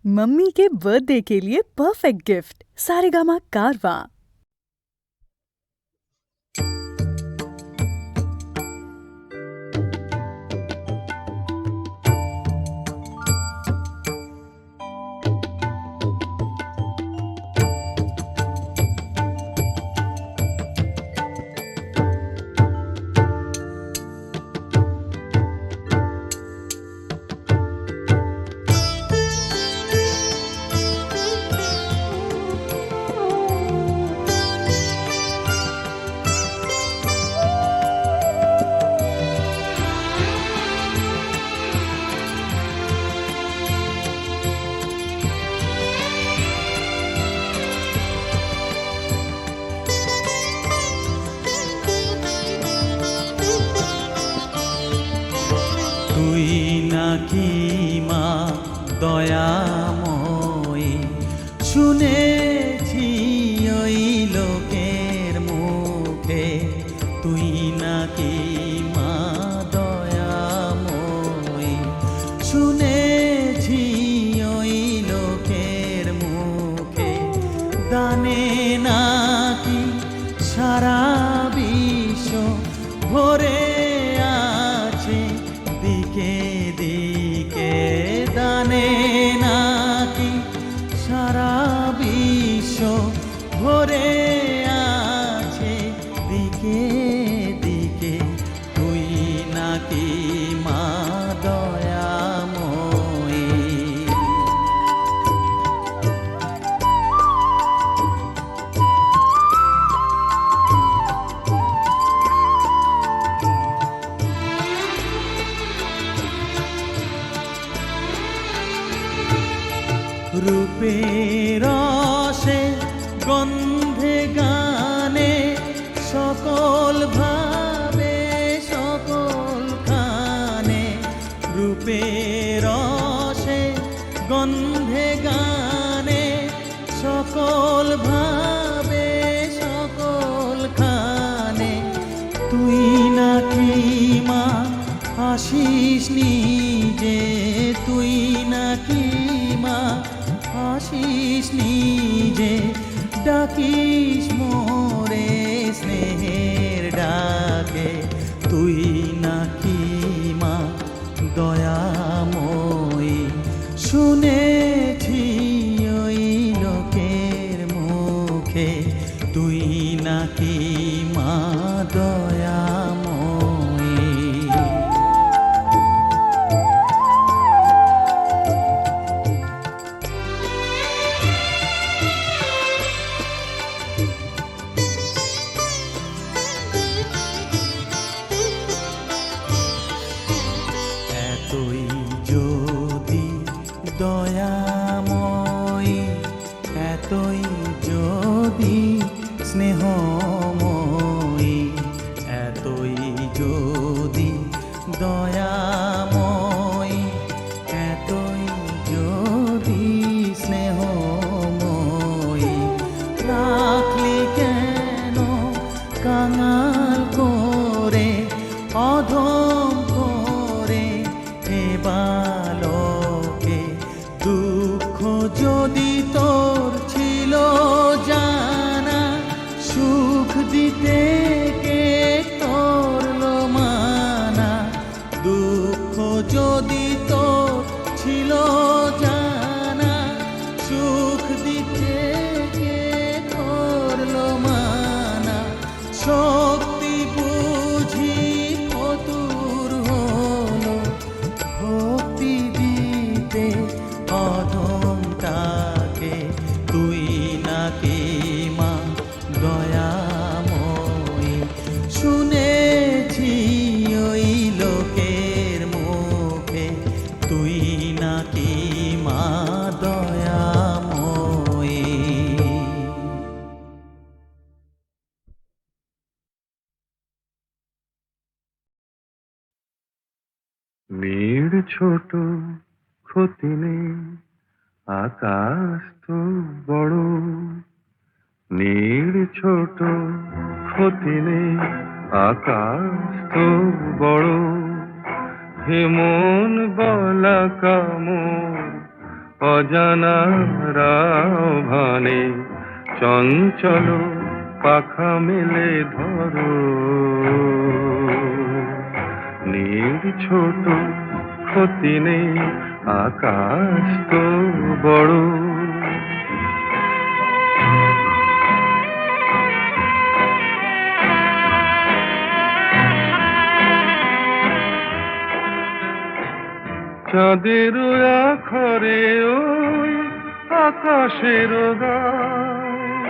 Mummy के birthday के लिए परफेक्ट गिफ्ट सारेगामा कारवां। তুই নাকি মা দয়াময়ী, শুনেছি ওই লোকের মুখে, তুই নাকি মা দয়াময়ী, শুনেছি ওই লোকের মুখে, দানে নাকি সারা বিশ্ব ভরে দিকে দিকে, দানে নাকি সারা বিশ্ব ভরে আছে দিকে দিকে, তুই নাকি মা দয়াময়ী। রূপের রসে গন্ধে গানে সকল ভাবে সকল খানে, রূপের রসে গন্ধে গানে সকল ভাবে সকল খানে, তুই নাকি মা আসিস নিজে, তুই নাকি মা আসিস নিজে, ডাকিস মোরে স্নেহের ডাকে, তুই নাকি মা দয়াময়ী, শুনেছি ওই লোকের মুখে, তুই নাকি মা দয়াময়ী। এতই যদি দয়াময়ী, এতই যদি স্নেহময়ী, এতই যদি দয়াময়ী, এতই যদি স্নেহময়ী, রাখলি কেন কাঙাল করে অধম করে এ বালকে, দুঃখ যদি তোর ছিল জানা, সুখ দিতে কে করলো মানা, দুঃখ যদি তোর ছিল জানা, সুখ দিতে কে করলো মানা, শক্তি বুঝি ফতুর হলো ভক্তি দিতে অধমটাকে, তুই নাকি মা দয়াময়ী, শুনেছি ওই লোকের মুখে, তুই নাকি মা দয়াময়ী। মেয়ের ছোট ক্ষতি নেই, আকাশ তো বড়, নীড় ছোট ক্ষতি নেই, আকাশ তো বড়, হে মন বলা কামড় অজানা রাভানে চঞ্চল পাখা মেলে ধরো, নীড় ছোট ক্ষতি নেই, আকাশ তো বড়। চাঁদের আখরে ওই আকাশের গায়,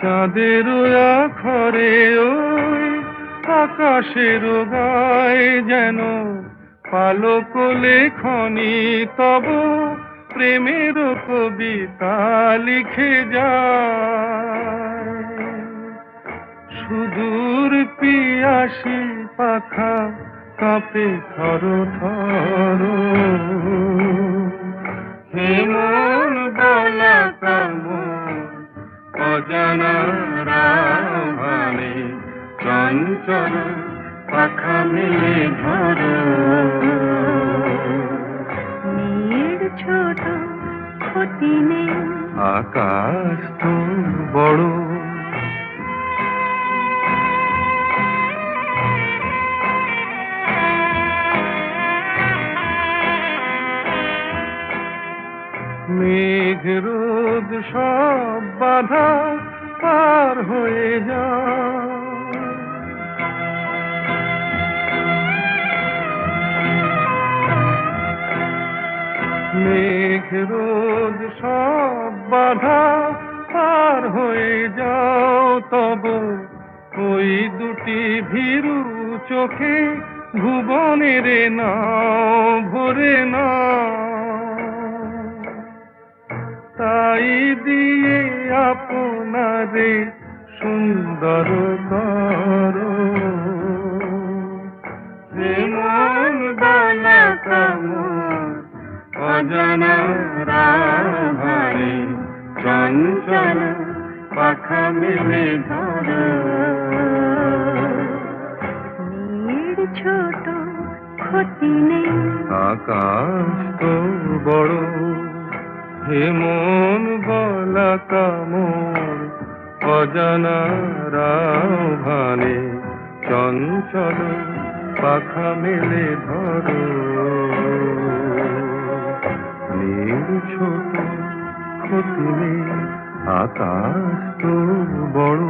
চাঁদের আখরে ওই আকাশের গায়, যেন পালক লেখনি তব প্রেমের কবিতা লিখে যায়। সুদূর পিয়াসী পাখা কাঁপে থর থর, হেমন বলা কামন অজানা রাভানে চঞ্চল পাখা মেলে ধরো, নীড় ছোট ক্ষতি নেই, আকাশ তো বড়। মেঘ রোদ সব বাধা পার হয়ে যায়, মেঘ রোদ সব বাধা পার হয়ে যাও, তব ওই দুটি ভীরু চোখে ভুবনের নাও ভরে না, তাই দিয়ে আপনারে সুন্দর করো, হেমন বালা কামন অজানা রাভানে চঞ্চল পাখা মেলে ধরো, নীড় ছোট ক্ষতি নেই, আকাশ তো বড়। হেমন বলা কামর অজানা রাভানে চঞ্চল পাখা মেলে ধরো, নীড় ছোট ক্ষতি নেই, আকাশ তো বড়।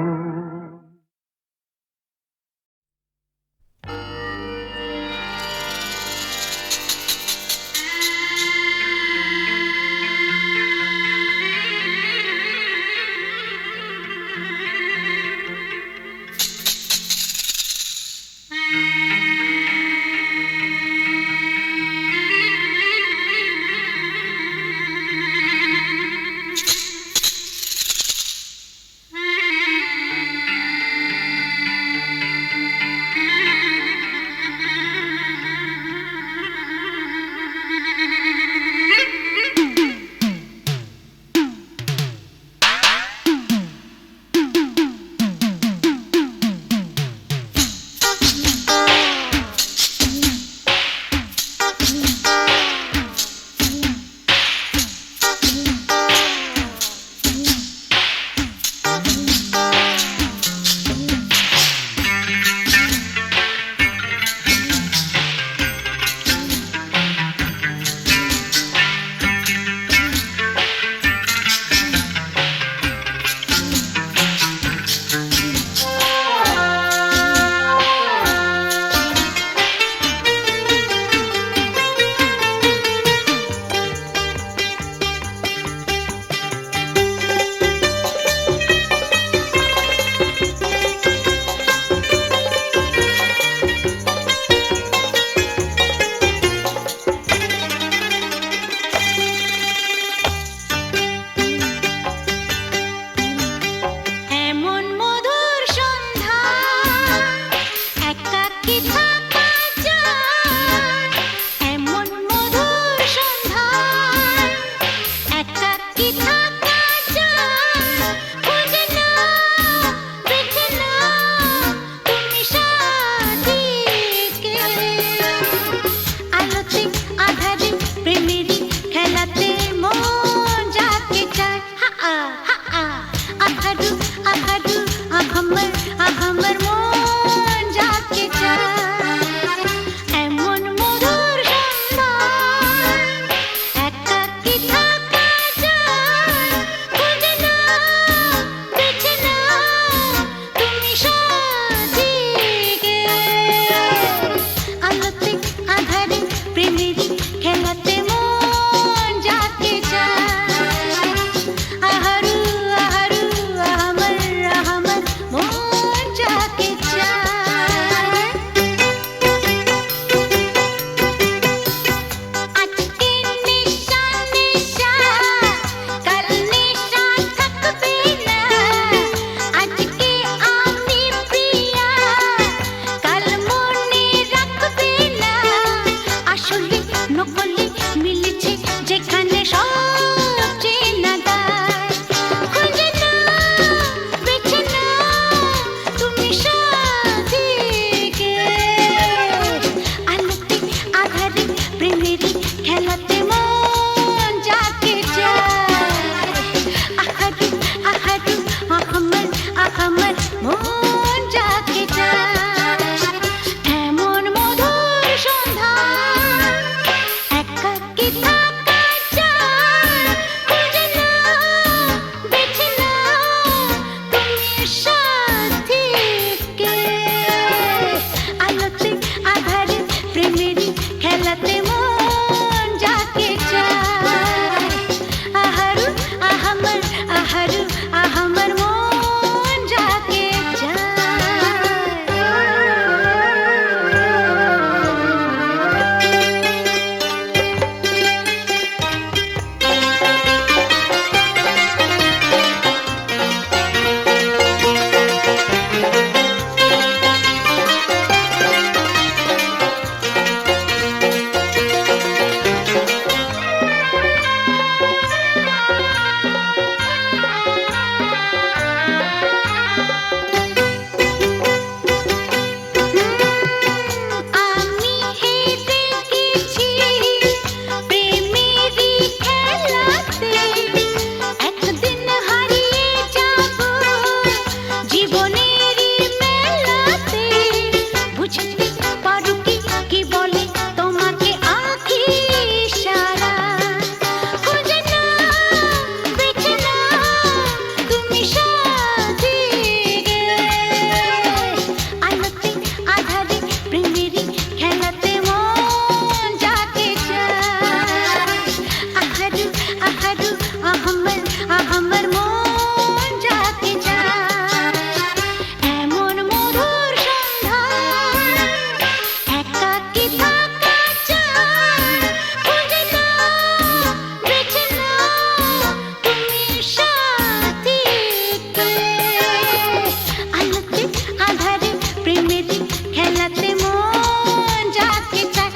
খেলাতে মন যাকে চায়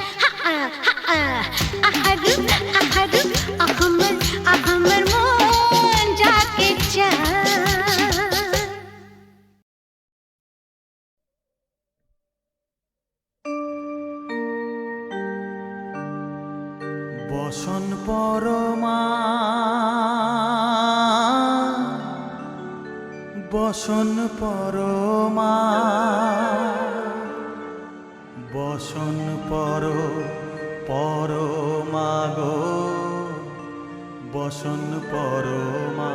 আহারু আহারু আমার মন যাকে চায়। বসন পরমা বসন পরমা বসন পরমা গো বসন পরমা।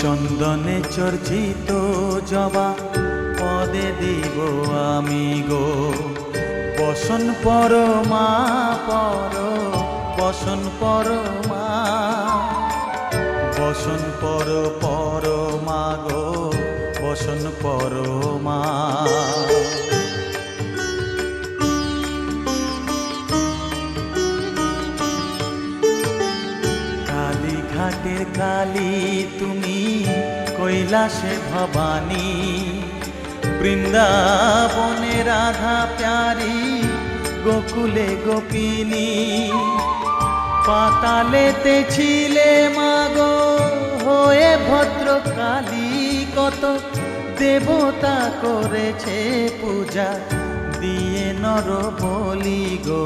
চন্দনে চর্চিত জবা পদে দিব আমি গো বসন পরমা বসন পরমা বসন পরমা গো বসন পরমা। কালীঘাটের কালী তুমি কৈলাসে ভবানী বৃন্দাবনে রাধা প্যারি গোকুলে গোপিনী পাতালেতে ছিলে মাগো হয়ে ভদ্রকালী কত দেবতা করেছে পূজা দিয়ে নর বলি গো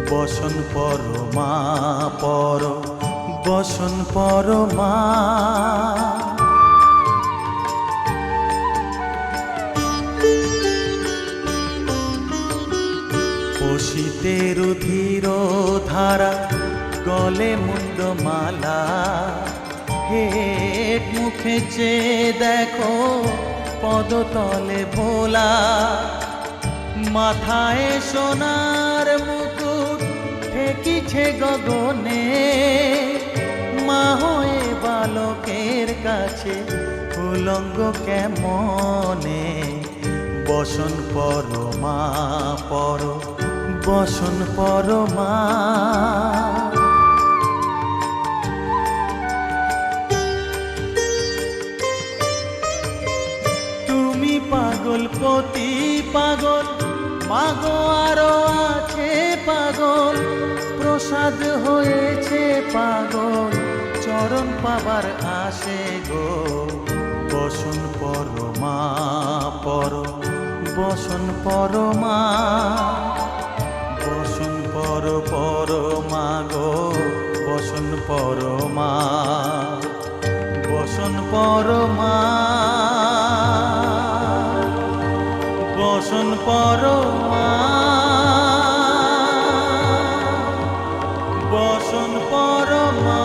বসন পরমা বসন পরমা। পশিতে রুধির ধারা গলে মুন্ডমালা হেট মুখে চেয়ে দেখো পদতলে ভোলা মাথায় সোনার মুকুট ঠেকিছে গগনে মা হয়ে বালকের কাছে উলঙ্গ কেমনে বসন পরমা বসন পরমা। তুমি পাগল পতি পাগল মাগো আরো আছে পাগল প্রসাদ হয়েছে পাগল চরণ পাবার আসে গো বসন পরমা বসন পরমা বসন পরমা গো বসন পরমা বসন পরমা বসন পরমা বসন পরমা।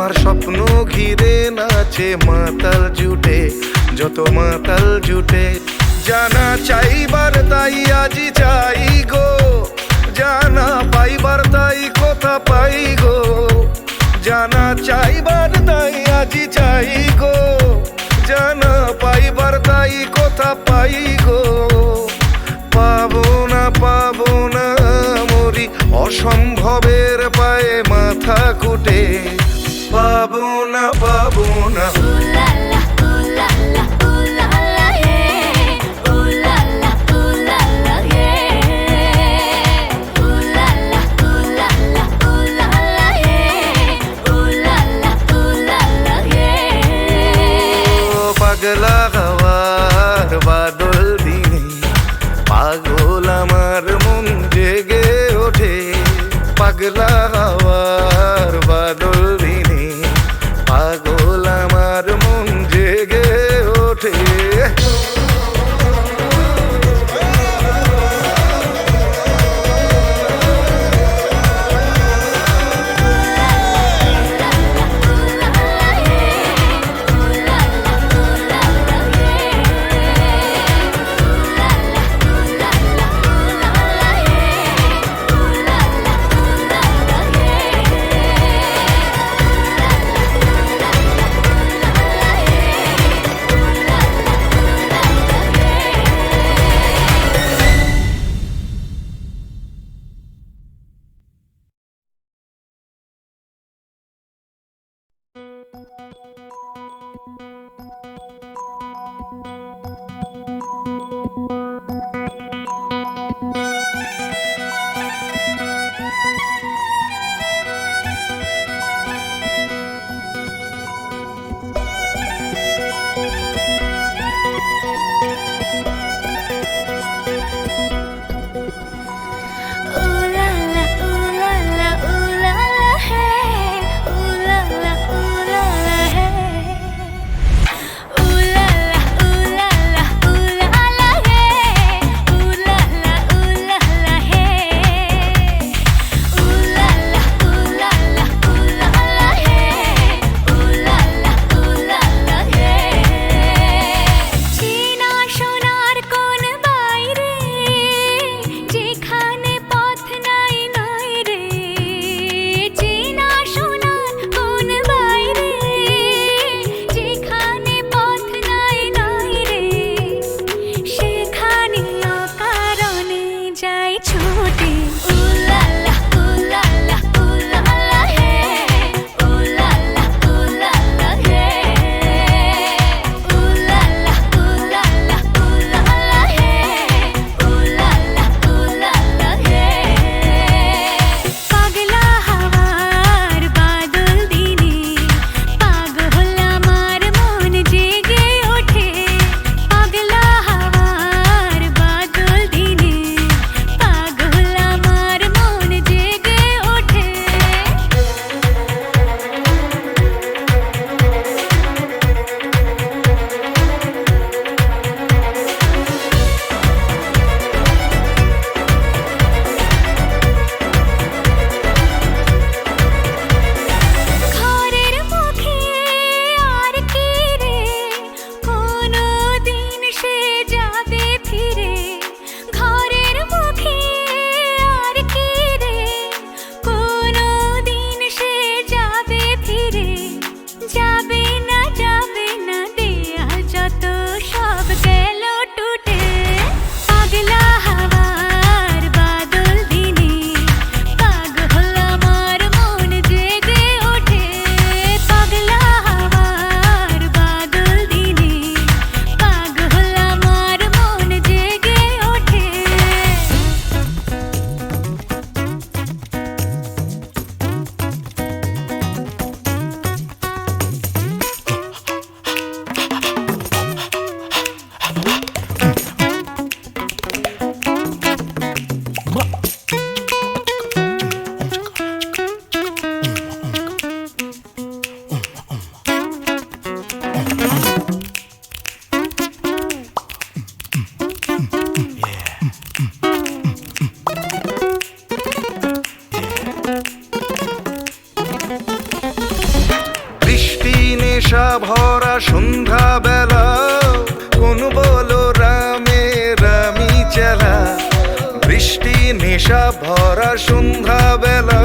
আমার স্বপ্ন ঘিরে নাচে মাতাল জুটে, যত মাতাল জুটে। জানা চাইবার তাই আজি চাই গো, জানা পাইবার তাই কথা পাই গো। জানা চাইবার তাই আজি চাই গো, জানা পাইবার তাই কথা পাই গো। পাবো না মরি অসম্ভবের পায়ে মাথা কুটে। পাবো না পাগলা হওয়ার বাদল দিনে পাগল আমার মন জেগে ওঠে। পাগলা হওয়ার বাদল দিনে পাগল আমার মন জেগে ওঠে। সন্ধ্যা বেলা কোন বলো রামে রামি চেলা বৃষ্টি নেশা ভরা সন্ধ্যা বেলা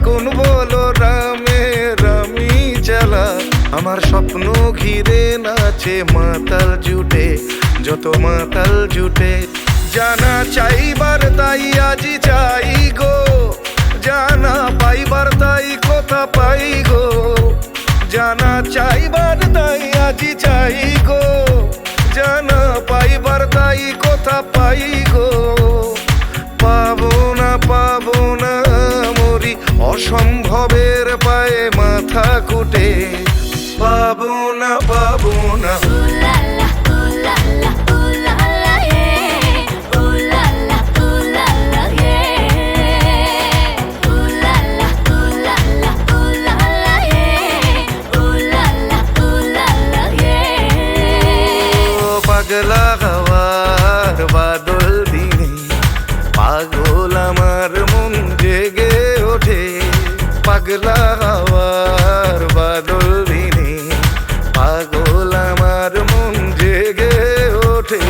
কোন বলো রামে রামি চেলা আমার স্বপ্ন ঘিরে নাচে মাতাল জুটে যত মাতাল জুটে জানা চাইবার তাই আজি চাই গো জানা পাইবার তাই কথা পাই গো জানা চাইবার তাই আজি চাই গো জানা পাইবার তাই কথা পাই গো পাবো না মরি অসম্ভবের পায়ে মাথা কুটে পাবো না পাগলা হওয়ার বাদল দিনে পাগল আমার মন জেগে ওঠে পাগলা হওয়ার বাদল দিনে পাগল আমার মন জেগে ওঠে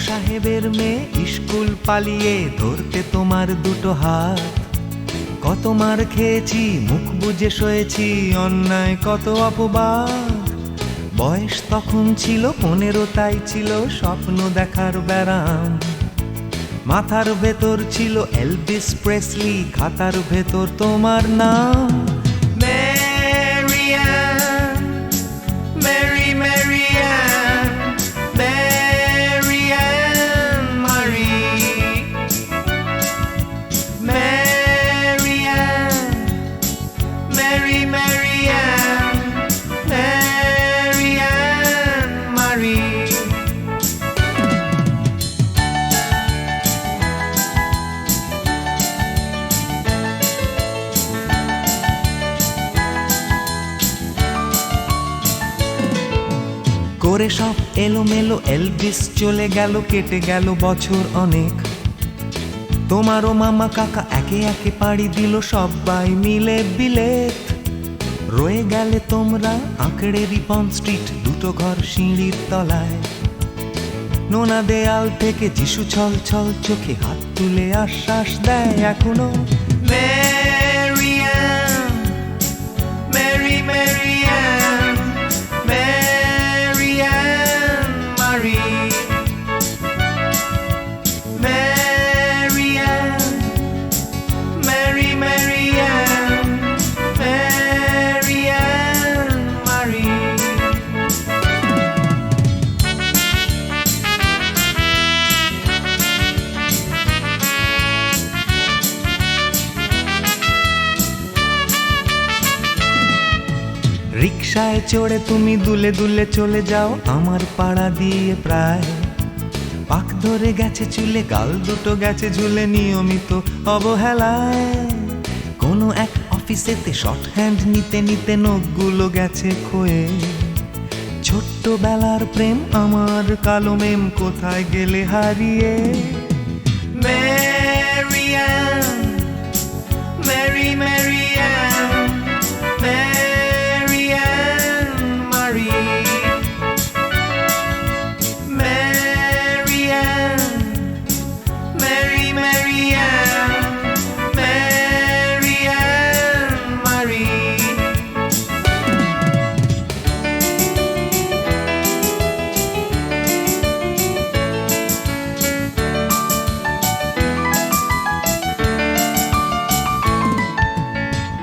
সাহেবের মেয়ে স্কুল পালিয়ে ধরতে তোমার দুটো হাত। কত মার খেয়েছি, মুখ বুজে সয়েছি, অন্যায় কত অপবাদ। বয়স তখন ছিল 15, তাই ছিল স্বপ্ন দেখার ব্যারাম। মাথার ভেতর ছিল এলভিস প্রেসলি, খাতার ভেতর তোমার নাম। Marianne, Mary Marianne, Marianne Marie, Marianne, Mary Marianne, Marianne Marie. করে সব এলোমেলো এলভিস চলে গেল, কেটে গেল বছর অনেক। তোমারও মামা কাকা একে একে পাড়ি দিল, সবাই মিলে বিলেত। রয়ে গেলে তোমরা আঁকড়ে রিপন স্ট্রিট, দুটো ঘর সিঁড়ির তলায়। নোনা দেয়াল থেকে যিশু ছল ছল চোখে হাত তুলে আশ্বাস দেয় এখনো। Marianne, Mary Marianne, Marianne Marie, Marianne, Mary Marianne, Marianne Marie. রিকশায় চড়ে তুমি দুলে দুলে চলে যাও আমার পাড়া দিয়ে প্রায়। পাক ধরে গেছে চুলে, গাল দুটো গেছে ঝুলে নিয়মিত অবহেলায়। কোনো এক অফিসেতে শর্ট হ্যান্ড নিতে নিতে নখগুলো গেছে ক্ষয়ে। ছোট্টবেলার প্রেম আমার কালো মেম কোথায় গেলে হারিয়ে। Marianne, Mary Marianne, Marianne Marie, Marianne, Mary Marianne, Marianne Marie.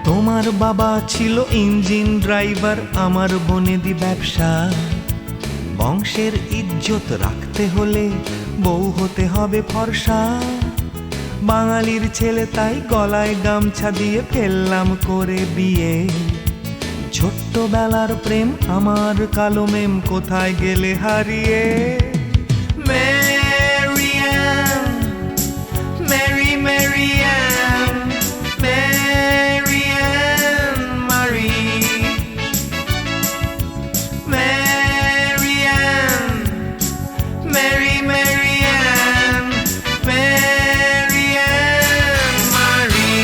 তোমার বাবা ছিল ইঞ্জিন ড্রাইভার, আমার বনেদি ব্যবসা। বংশের ইজ্জত রাখতে হলে বউ হতে হবে ফর্সা। বাঙালির ছেলে তাই গলায় গামছা দিয়ে ফেললাম করে বিয়ে। ছোট্টবেলার প্রেম আমার কালো মেম কোথায় গেলে হারিয়ে। Marianne, Mary Marianne, Marianne Marie, Marianne, Mary Marianne, Marianne Marie.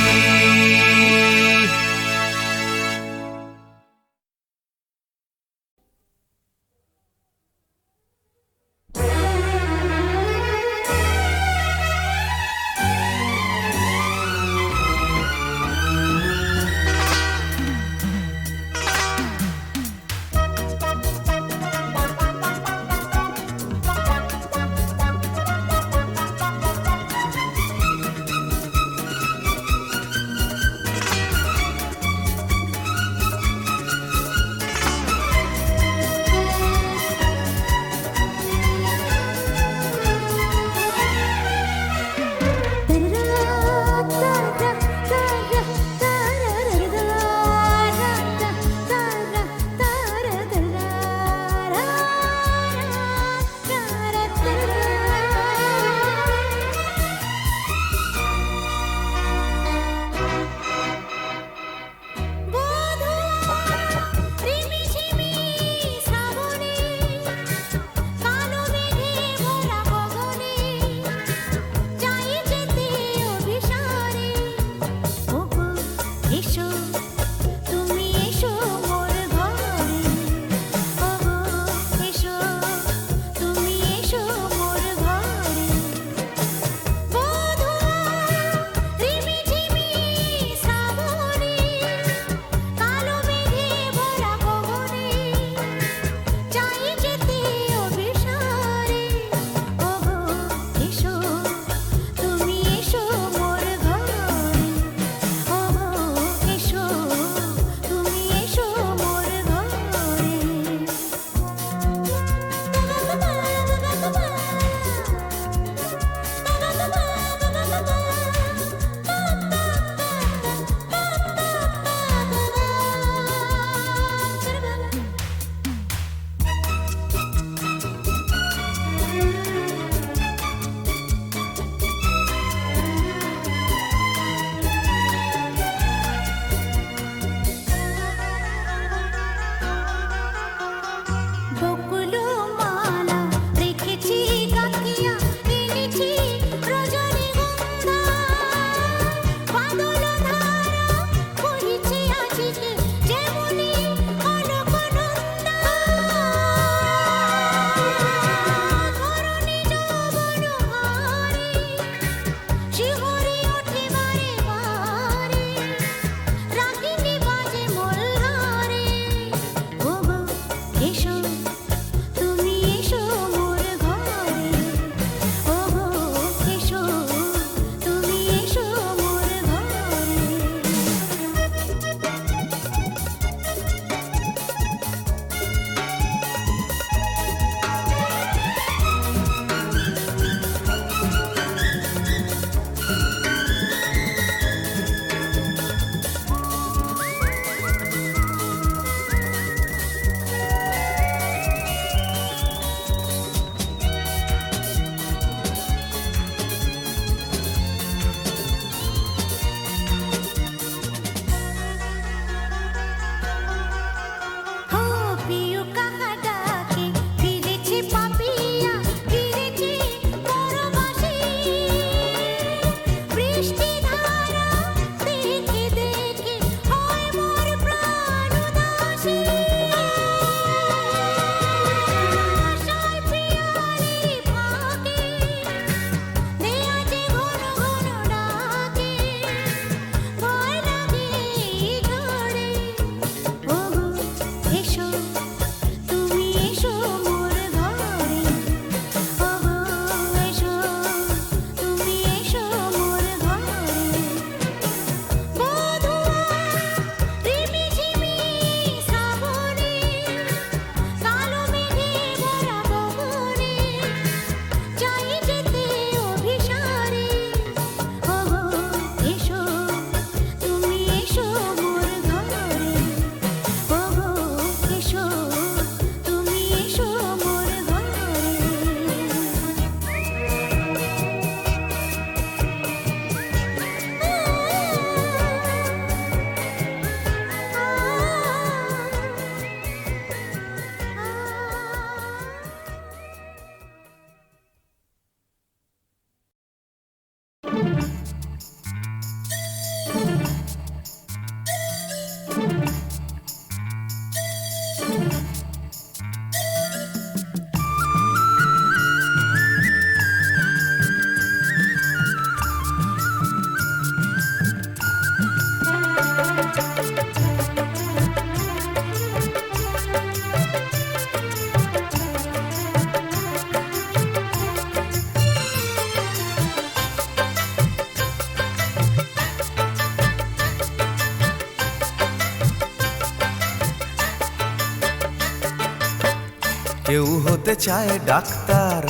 কেউ হতে চায় ডাক্তার,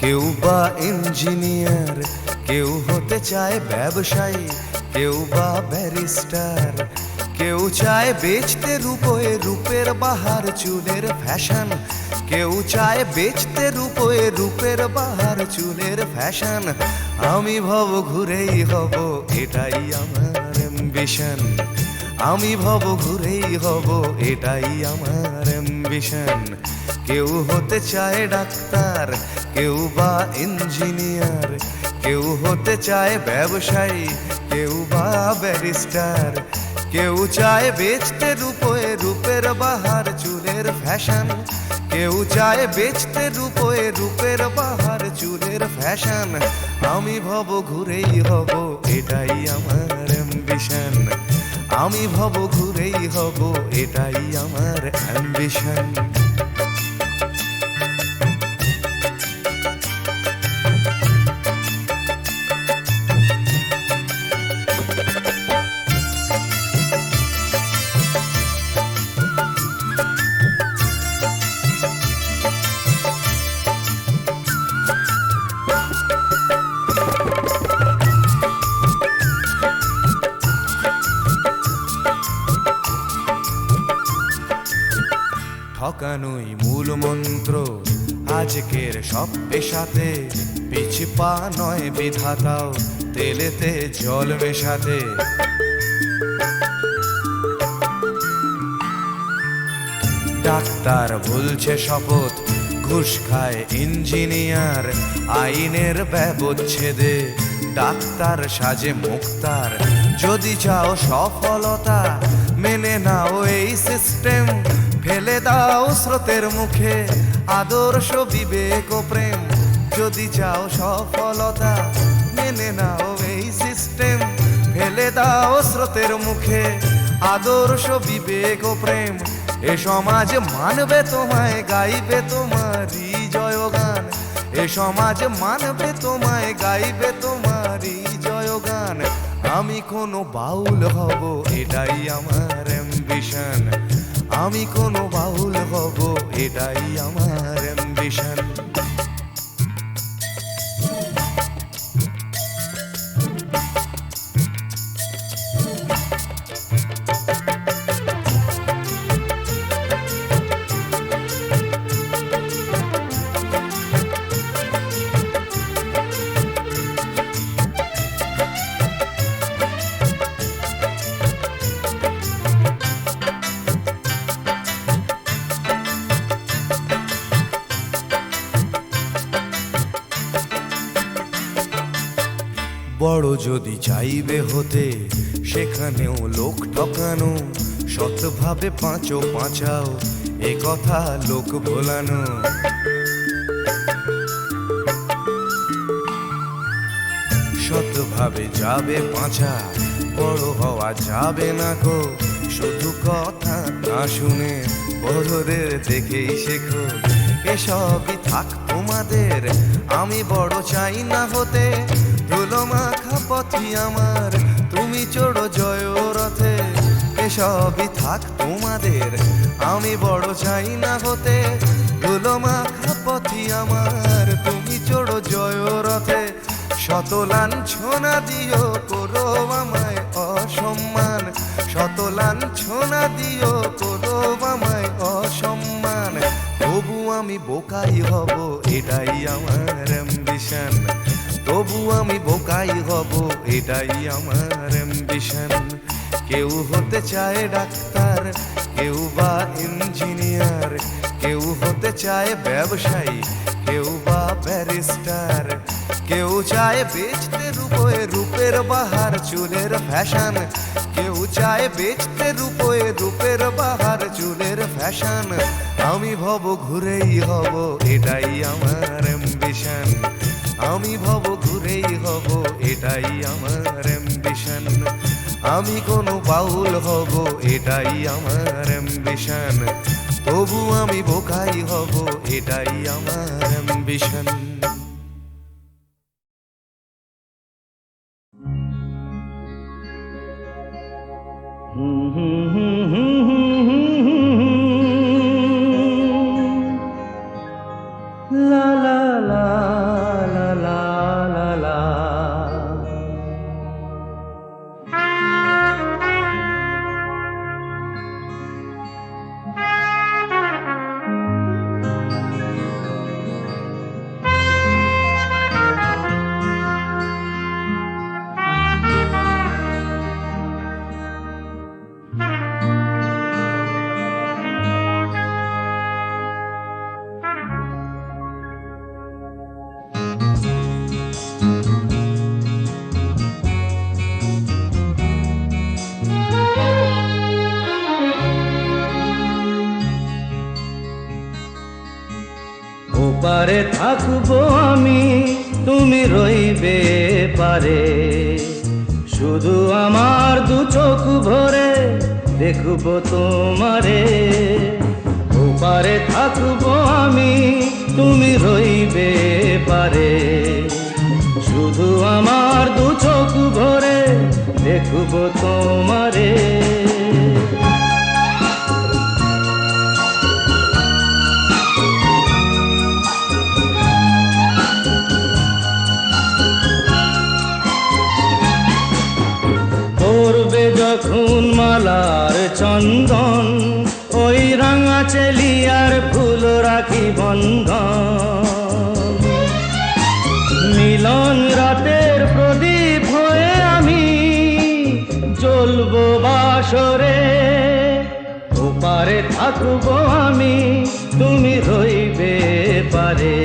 কেউ বা ইঞ্জিনিয়ার, কেউ হতে চায় ব্যবসায়ী, কেউ বা ব্যারিস্টার, কেউ চায় বেচতে রূপোয় রূপের বাহার চুলের ফ্যাশন, কেউ চায় বেচতে রূপোয় রূপের বাহার চুলের ফ্যাশন। আমি ভব ঘুরেই হব, এটাই আমার অ্যাম্বিশন। আমি ভব ঘুরেই হব, এটাই আমার অ্যাম্বিশন। কেউ হতে চায় ডাক্তার, কেউ বা ইঞ্জিনিয়ার, কেউ হতে চায় ব্যবসায়ী, কেউ বা ব্যারিস্টার, কেউ চায় বেচতে রূপোয় রূপের বাহার চুলের ফ্যাশন, কেউ চায় বেচতে রূপোয় রূপের বাহার চুলের ফ্যাশন। আমি ভব ঘুরেই হব, এটাই আমার অ্যাম্বিশন। আমি ভব ঘুরেই হব, এটাই আমার অ্যাম্বিশন। ঠকানোই মূল মন্ত্র আজকের সব পেশাতে, পিছু পা নয় বিধাতাও তেলেতে জল মেশাতে। ডাক্তার বলছে শপথ, ঘুষ খায় ইঞ্জিনিয়ার, আইনের ব্যবচ্ছেদে ডাক্তার সাজে মুক্তার। যদি চাও সফলতা মেনে নাও এই সিস্টেম, ফেলে দাও স্রোতের মুখে আদর্শ বিবেক ও প্রেম। যদি চাও সফলতা মেনে নাও এই সিস্টেম, ফেলে দাও স্রোতের মুখে আদর্শ বিবেক ও প্রেম। এ সমাজ মানবে তোমায়, গাইবে তোমারই জয়গান। এ সমাজ মানবে তোমায়, গাইবে তোমারই জয়গান। আমি কোনো বাউল হব, এটাই আমার অ্যাম্বিশন। আমি কোনো বাউল হব, এটাই আমার অ্যাম্বিশন। বড় যদি চাইবে হতে, সেখানেও লোক ঠকানো, সৎভাবে পাঁচো পাঁচাও, এ কথা লোক ভোলানো। সৎভাবে যাবে পাঁচা, বড় হওয়া যাবে না গো। শুধু কথা না শুনে বড়দের দেখেই শেখো। এসবই থাক তোমাদের, আমি বড় চাই না হতে। ধুলো মাখা পথই আমার, তুমি চড়ো জয় রথে। এসবই থাক তোমাদের, আমি বড় চাই না হতে। ধুলো মাখা পথই আমার, তুমি চড়ো জয় রথে। শত লাঞ্ছনা দিও করো আমায় অসম্মান, শত লাঞ্ছনা দিও করো আমায় অসম্মান। তবু আমি বোকাই হব, এটাই আমার অ্যাম্বিশন। তবু আমি বোকাই হব, এটাই আমার অ্যাম্বিশন। কেউ হতে চায় ডাক্তার, কেউ বা ইঞ্জিনিয়ার, কেউ হতে চায় ব্যবসায়ী, কেউ বা ব্যারিস্টার, কেউ চায় বেচতে রূপোয় রূপের বাহার চুলের ফ্যাশন, কেউ চায় বেচতে রূপোয় রূপের বাহার চুলের ফ্যাশন। আমি ভব ঘুরেই হব, এটাই আমার অ্যাম্বিশন। আমি ভব ঘুরেই হব, এটাই আমার অ্যাম্বিশন। আমি কোনো বাউল হব, এটাই আমার অ্যাম্বিশন। তবু আমি বোকাই হব, এটাই আমার অ্যাম্বিশন। ওপারে থাকবো আমি, তুমি রইবে পারে। শুধু আমার দু চোখ ভরে দেখবো তোমারে। ওপারে থাকবো আমি, তুমি রইবে পারে। শুধু আমার দু চোখ ভরে দেখবো তোমারে। পড়বে যখন মালার চন্দন, ওই রাঙা চেলিয়ার ফুল রাখি বন্ধন। মিলন রাতের প্রদীপ হয়ে আমি জ্বলবো বাসরে। ওপারে থাকবো আমি, তুমি রইবে পারে।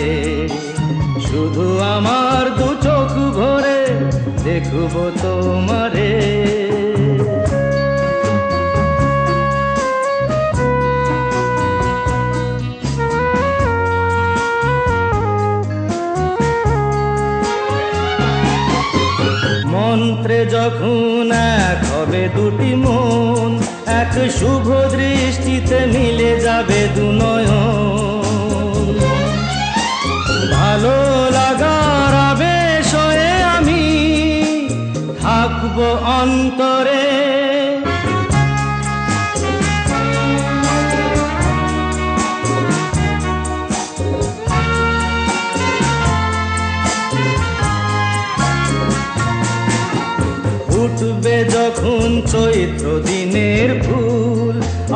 শুধু আমার দু চোখ ভরে দেখবো তোমারে। মন্ত্রে যখন এক হবে দুটি মন, এক শুভ দৃষ্টিতে মিলে যাবে দু নয়ন। ভালো লাগার আবেশ হয়ে আমি থাকবো অন্তরে। উঠবে যখন চৈত্র দিনের ফুল,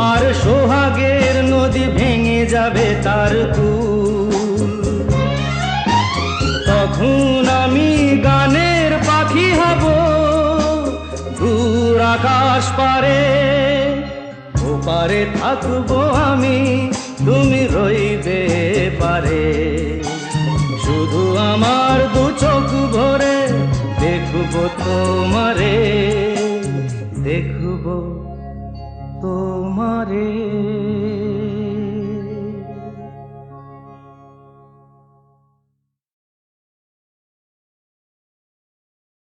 আর সোহাগের নদী ভেঙে যাবে তার কুল। তখন আমি গানের পাখি হব দূর আকাশ পারে। ওপারে থাকবো আমি, তুমি রইবে পারে। শুধু আমার দু চোখ ভরে দেখবো তোমারে, দেখবো তোমারে।